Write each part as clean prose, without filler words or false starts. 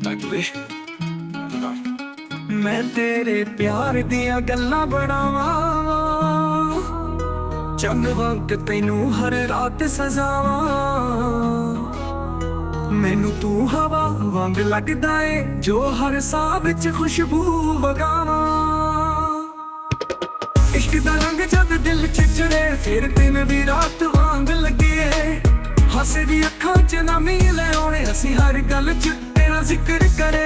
ਵੇ मैं तेरे प्यार दिया गल्लां बनावां चंद वक्त तैनू हर रात सजावां मैनू तू हवा वांग लगदा ए जो हर साह विच खुशबू वगावां इश्क दा रंग जद दिल च चढ़े फिर दिन भी रात वांग लगे हसे दी अखां च नमी ले आउणे असीं हर गल च तेरा जिक्र करे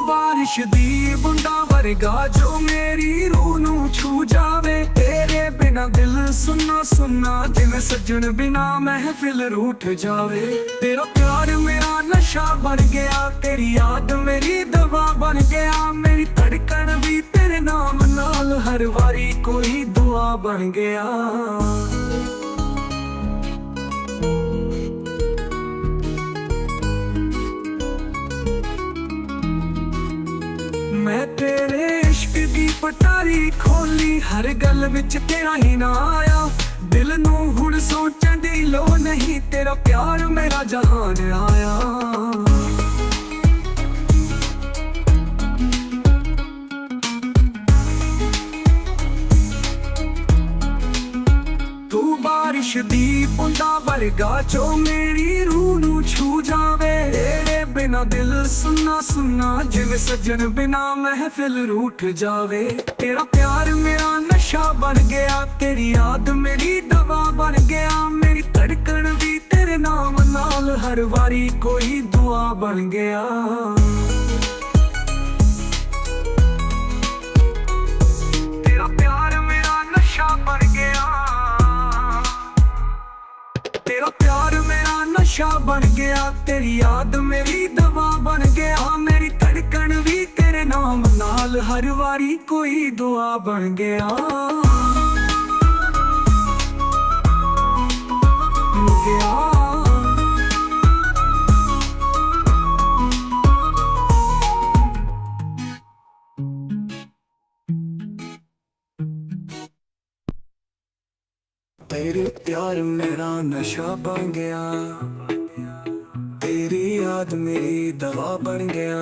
बारिश दी बूंदा वर्गा जो मेरी रूह नू छू जावे तेरे बिना दिल सुन्ना सुन्ना जिवें सजन बिना महफिल रूठ जावे तेरा प्यार मेरा नशा बन गया तेरी याद मेरी दवा बन गया मेरी धड़कन भी तेरे नाम नाल हर वारी कोई दुआ बन गया मैं तेरे इश्क दी पटारी खोली हर गल विच तेरा ही ना आया दिल नू हुण सोचण दी लोड़ नहीं तेरा प्यार मेरा जहान आया तू बारिश दी बूंदा वर्गा जो मेरी रूह नू छू जावे तेरे बिना दिल सुन्ना सुन्ना जिवें सजन बिना महफिल रूठ जावे तेरा प्यार मेरा नशा बन गया तेरी याद मेरी दवा बन गया मेरी धड़कन भी तेरे नाम नाल हर वारी कोई दुआ बन गया तेरा प्यार मेरा नशा बन गया तेरा प्यार मेरा नशा बन गया तेरी याद मेरी दवा बन गया मेरी धड़कन भी तेरे नाम नाल हर वारी कोई दुआ बन गया तेरे प्यार मेरा नशा बन गया तेरी याद मेरी दवा बन गया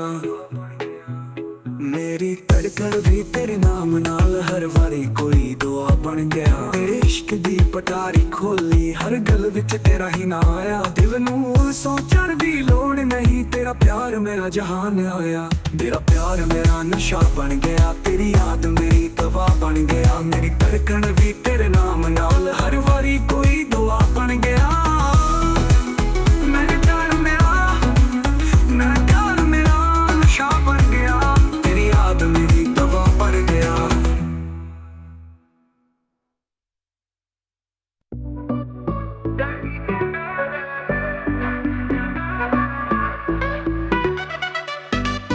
मेरी धड़कन भी तेरे नाम नाल हर वारी कोई दुआ बन गया तेरे इश्क दी पटारी खोली हर गल विच तेरा ही ना आया दिल नू सोचण दी लोड़ नहीं तेरा प्यार मेरा जहान आया तेरा प्यार मेरा नशा बन गया तेरी याद मेरी दवा बन गया मेरी धड़कन भी तेरे नाम नाल हर वारी कोई दुआ बन गया मेरे प्यार मेरा नशा बन गया तेरी याद मेरी दवा बन गया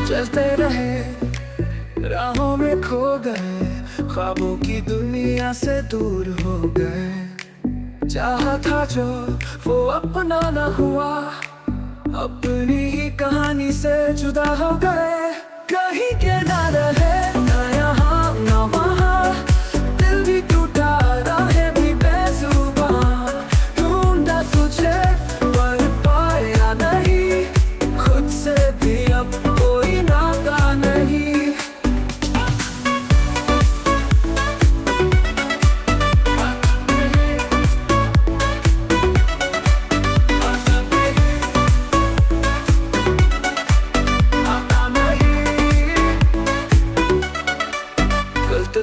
चलते रहे राहों में खो गए ख्वाबों की दुनिया से दूर हो गए चाहा था जो वो अपना ना हुआ अपनी ही कहानी से जुदा हो गए कहीं के ना रहे ना यहाँ ना वहाँ दिल भी टूटा राहें भी बेजुबान ढूंढा तुझे पर पाया नहीं खुद से भी अब कोई नाता नहीं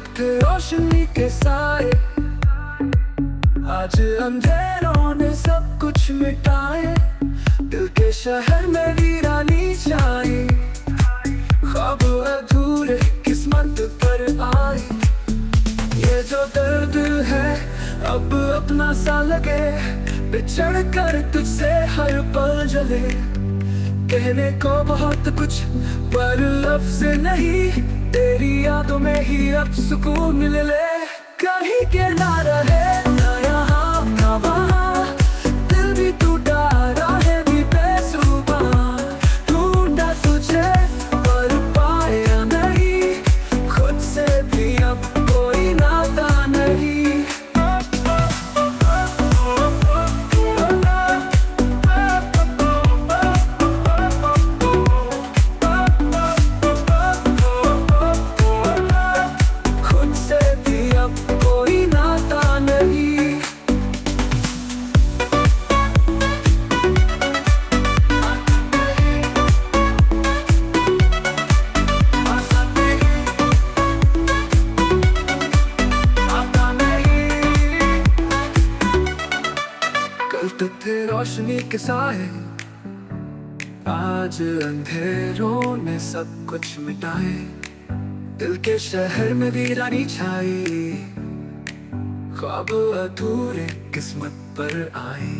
रोशनी के साए आज अंधेरों ने सब कुछ मिटाए दिल के शहर में वीरानी छाई ख्वाब अधूरे किस्मत पर आए ये जो दर्द है अब अपना सा लगे बिछड़ कर तुझसे हर पल जले कहने को बहुत कुछ पर लफ्ज नहीं तेरी यादों में ही अब सुकून मिल ले कहीं के ना रहे ना यहाँ ना वहाँ दिल भी टूटा राहें भी बेजुबान ढूंढा तुझे पर पाया नहीं खुद से भी अब कोई नाता साए, आज अंधेरों ने सब कुछ मिटाए। दिल के शहर में वीरानी छाई, ख्वाब अधूरे किस्मत पर आए।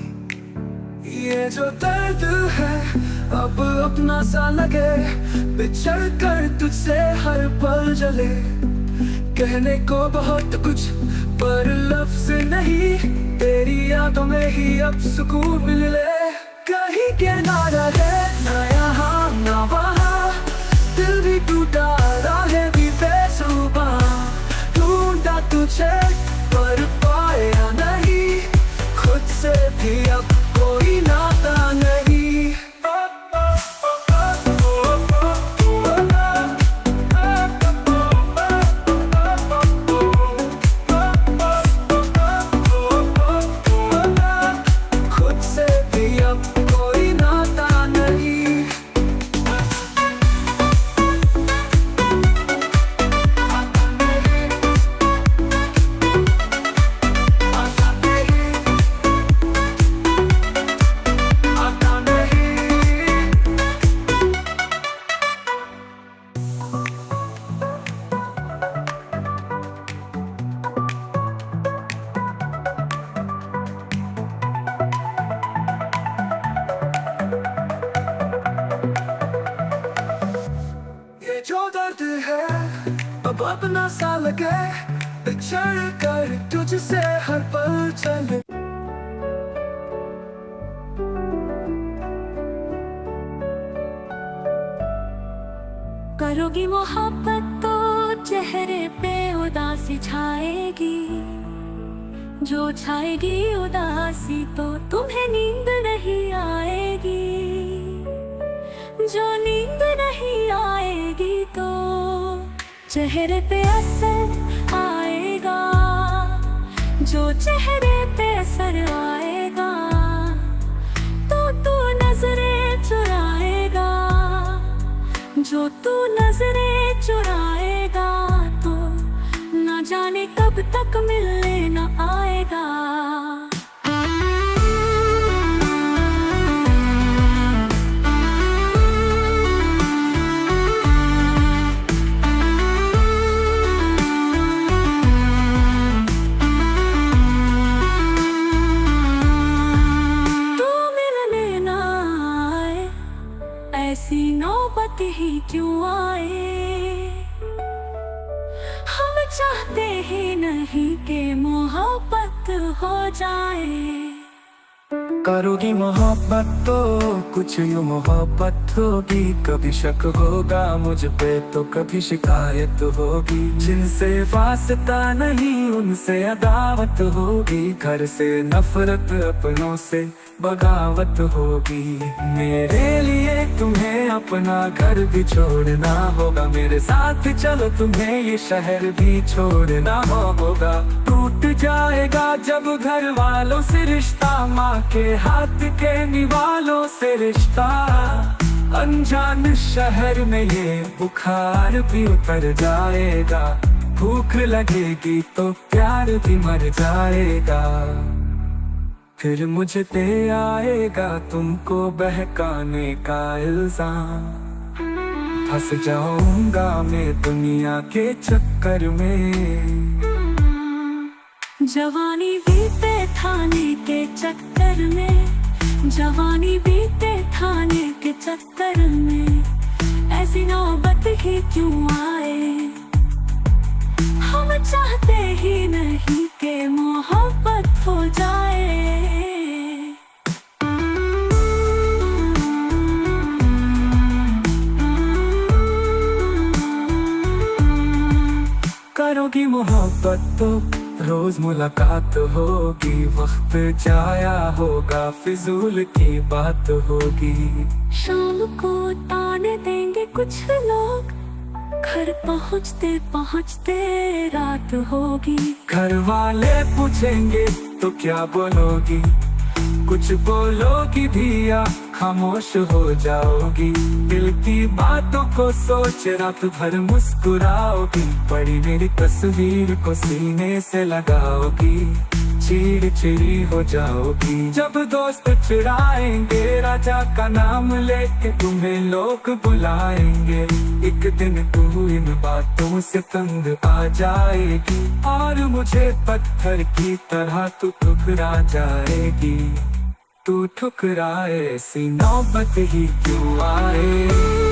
ये जो दर्द है अब अपना सा लगे, बिछड़ कर तुझसे हर पल जले। कहने को बहुत कुछ पर लफ्ज नहीं, तेरी यादों में ही अब सुकून मिले। कहीं के ना रहे ना यहाँ ना वहाँ, दिल भी टूटा राहें भी बेसुबह। ढूंढा तुझे पर पाया नहीं, खुद से भी अब कोई नाता नहीं। खुद से भी अब कोई नाता नहीं। ये जो दर्द है अब अपना सा लगे, बिछड़ कर तुझसे हर पल चले। करोगी मोहब्बत तो चेहरे पे उदासी छाएगी, जो छाएगी उदासी तो तुम्हें नींद नहीं आएगी। जो नींद नहीं आएगी तो चेहरे पे असर आएगा, जो चेहरे पे असर आएगा तो तू नजरें चुराएगा। जो तू नजरें चुराएगा तो न जाने कब तक मिलने न आएगा। तू मिलने न आए, ऐसी नौबत ही क्यों आए। हम चाहते ही नहीं कि मोहब्बत हो जाए। करोगी मोहब्बत तो कुछ यूं मोहब्बत होगी, कभी शक होगा मुझ पे तो कभी शिकायत होगी। जिनसे वास्ता नहीं उनसे अदावत होगी, घर से नफरत अपनों से बगावत होगी। मेरे लिए तुम्हें अपना घर भी छोड़ना होगा, मेरे साथ चलो तुम्हें ये शहर भी छोड़ना होगा। टूट जाएगा जब घर वालों से रिश्ता, माँ के हाथ के निवालों से रिश्ता। अनजान शहर में ये बुखार भी उतर जाएगा, भूख लगेगी तो प्यार भी मर जाएगा। फिर मुझ पे आएगा तुमको बहकाने का इल्जाम, फंस जाऊंगा मैं दुनिया के चक्कर में। जवानी बीते थाने के चक्कर में, जवानी बीते थाने के चक्कर में, ऐसी नौबत ही क्यों आए। हम चाहते ही नहीं कि मोहब्बत हो जाए। करोगी मोहब्बत तो रोज मुलाकात होगी, वक्त जाया होगा फिजूल की बात होगी। शाम को ताने देंगे कुछ लोग, घर पहुँचते पहुँचते रात होगी। घर वाले पूछेंगे तो क्या बोलोगी, कुछ बोलोगी भी या खामोश हो जाओगी। दिल की बातों को सोच रात भर मुस्कुराओगी, पड़ी मेरी तस्वीर को सीने से लगाओगी। चिड़चिड़ी हो जाओगी। जब दोस्त चिढ़ाएंगे राजा का नाम लेके तुम्हें लोग बुलाएंगे। एक दिन तू इन बातों से तंग आ जाएगी और मुझे पत्थर की तरह तू ठुकरा जाएगी। तू ठुकराए ऐसी नौबत ही क्यों आए।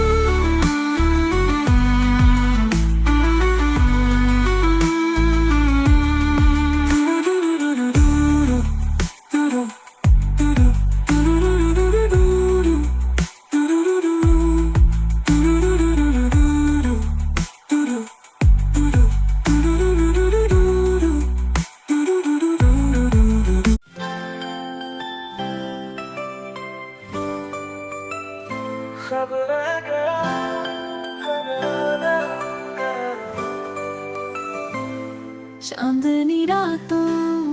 चांदनी रातों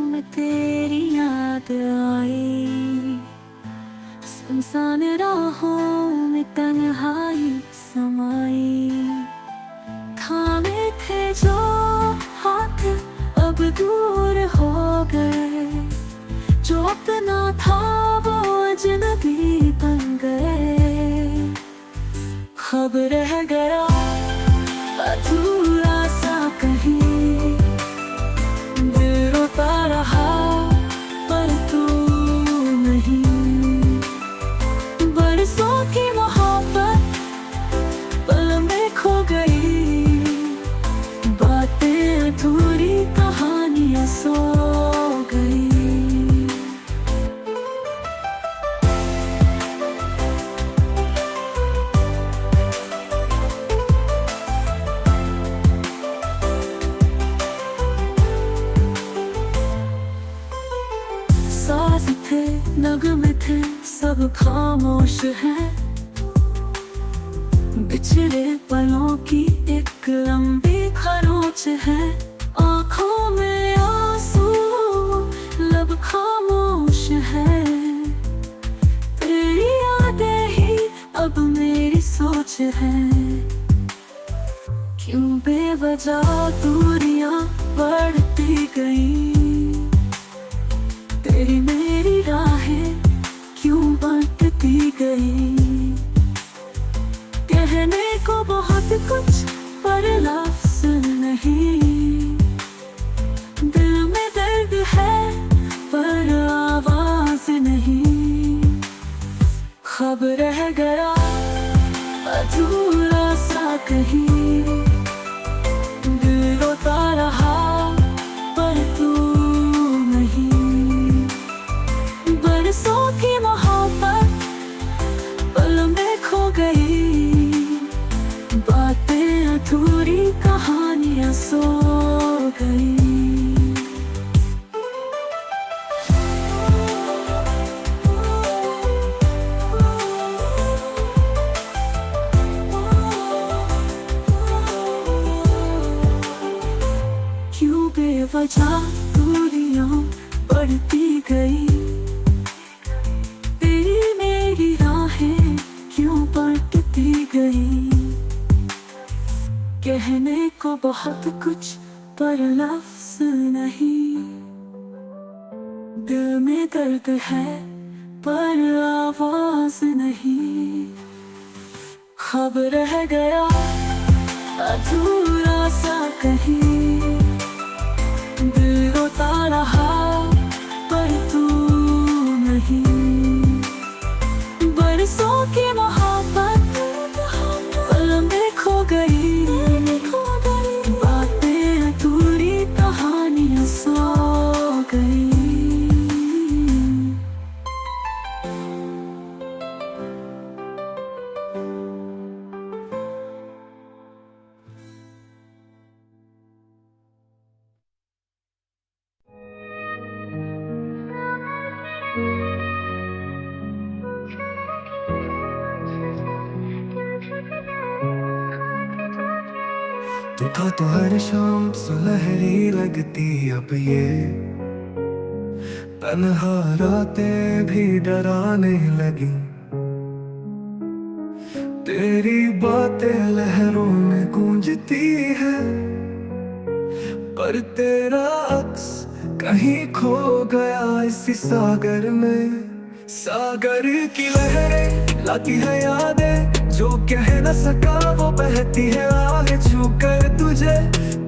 में तेरी याद आई, सुनसान राहों में तन्हाई समाई। थामे थे जो हाथ अब दूर हो गए, जो अपना था वो अजनबी बन गए। खब रह गया अधूरा सा कहीं, दिल रोता रहा पर तू नहीं। बरसों की मोहब्बत पल में खो गई, बातें अधूरी कहानियां सो गई। साज थे नगमे थे सब खामोश है, बिछड़े पलों की एक लंबी खरोच है। आंखों में आंसू लब खामोश है, तेरी यादें ही अब मेरी सोच है। क्यों बेवजह दूरियां बढ़ती गई, तेरी मेरी राहें क्यों बंटती गई। कहने को बहुत कुछ पर लफ्ज़ नहीं, दिल में दर्द है पर आवाज नहीं। खब रह गया अधूरा सा कहीं, दिल रोता रहा पर तू नहीं। बरसों की मोहब्बत पल में खो गई, बातें अधूरी कहानियां सो गई। क्यों बेवजह दूरियां बढ़ती गई, तेरी मेरी राहें क्यों बंटती गई। कहने को बहुत कुछ पर लफ्ज़ नहीं, दिल में दर्द है पर आवाज नहीं। खब रह गया अधूरा सा कहीं, दिल रोता रहा पर तू नहीं। बरसों की मोहब्बत पल में खो गई, बातें अधूरी कहानियां सो गई। तू था तो हर शाम सुनहरी लगती, अब ये तन्हा रातें भी डराने लगी। तेरी बातें लहरों में गूंजती है, पर तेरा अक्स कहीं खो गया इसी सागर में। सागर की लहरें लाती है यादें, जो कह न सका वो बहती है आगे छू कर तुझे।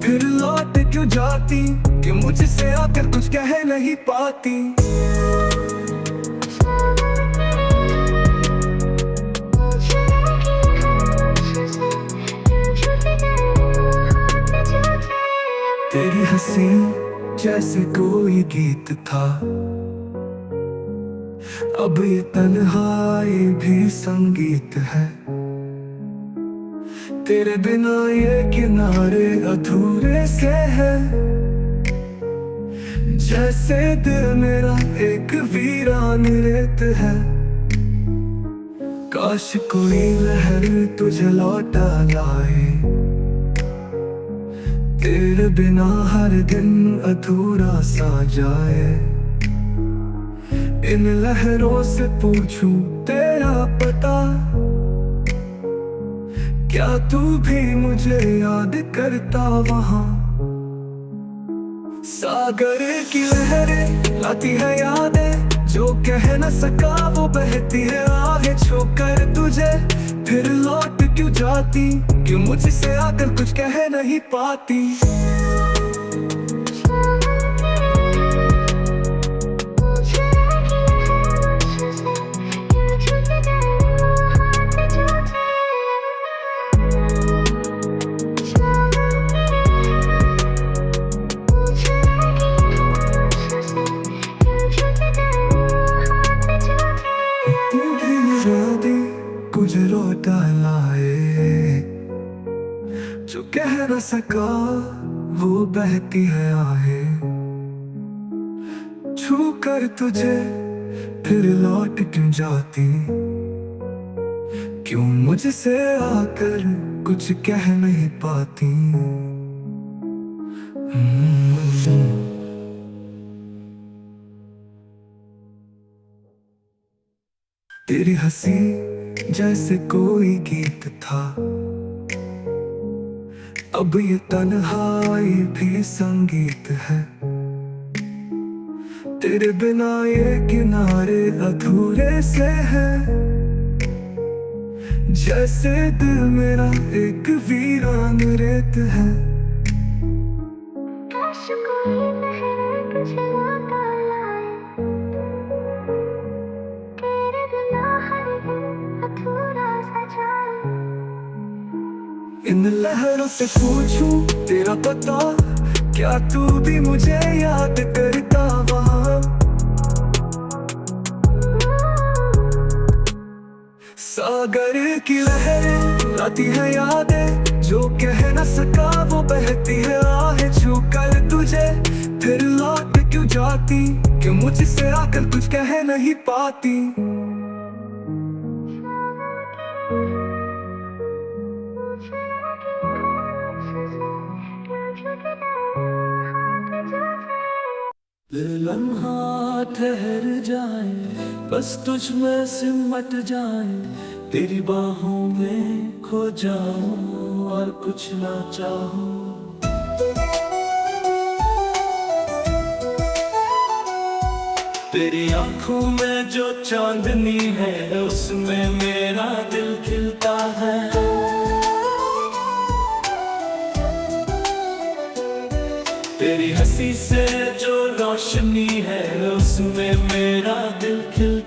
फिर लौट क्यों जाती कि मुझसे आकर कुछ कह नहीं पाती। तेरी हंसी जैसे कोई गीत था, अब ये तन्हाई भी संगीत है। तेरे बिना ये किनारे अधूरे से है, जैसे दिल मेरा एक वीरान रेत है। काश कोई लहर तुझे लौटा लाए, तेरे बिना हर दिन अधूरा सा जाए। इन लहरों से पूछूं तेरा पता, क्या तू भी मुझे याद करता वहां। सागर की लहरें लाती है यादें, जो कह न सका वो बहती है आगे छू कर तुझे। फिर लौट क्यों जाती, क्यों मुझसे आकर कुछ कह नहीं पाती। कुछ रोता लाए, जो कह न सका वो बहती है आहें छू कर तुझे। फिर लौट क्यों जाती, क्यों मुझसे आकर कुछ कह नहीं पाती। तेरी हंसी जैसे कोई गीत था, अब ये तन्हाई भी संगीत है। तेरे बिना ये किनारे अधूरे से है, जैसे दिल मेरा एक वीरान रेत है। काश कोई लहर तुझे लौटा लाए, तेरे बिना हर दिन अधूरा सा जाए। इन लहरों से पूछूं तेरा पता, क्या तू भी मुझे याद करता वहां। सागर की लहरें लाती है यादें, जो कह न सका वो बहती है आहें छू कर तुझे। फिर लौट क्यों जाती, क्यों मुझसे आकर कुछ कह नहीं पाती। लम्हा ठहर जाए, बस तुझ में सिमट जाए, तेरी बाहों में खो जाऊं और कुछ ना चाहूं। तेरी आंखों में जो चांदनी है, उसमें मेरा दिल खिलता है। तेरी हंसी से जो रोशनी है, उसमें मेरा दिल खिलता है।